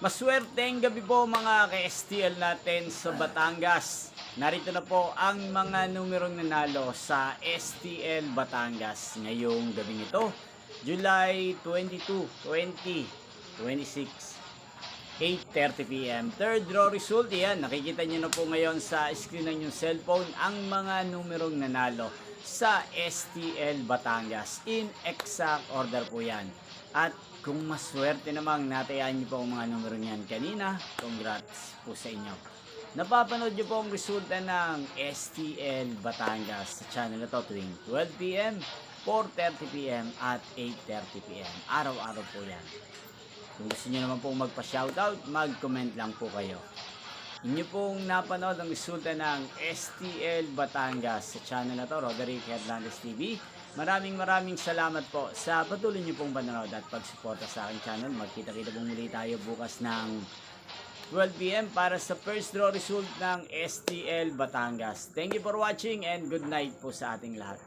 Maswerteng gabi po mga ka-STL natin sa Batangas. Narito na po ang mga numerong nanalo sa STL Batangas ngayong gabing ito, July 22, 2026. 8:30 p.m. Third draw result, yan. Nakikita nyo na po ngayon sa screen ng yung cellphone ang mga numerong nanalo sa STL Batangas. In exact order po yan. At kung maswerte namang natayaan nyo po ang mga numero niyan kanina, congrats po sa inyo. Napapanood nyo po ang resulta ng STL Batangas sa channel na to tuwing 12 p.m., 4:30 p.m. at 8:30 p.m. Araw-araw po yan. Kung gusto nyo naman pong magpa-shoutout, mag-comment lang po kayo. Inyo pong napanood ang resulta ng STL Batangas sa channel na to, Roderick Hernandez TV. Maraming salamat po sa patuloy nyo pong panonood at pagsuporta sa aking channel. Magkita-kita pong muli tayo bukas ng 12 p.m. para sa first draw result ng STL Batangas. Thank you for watching and good night po sa ating lahat.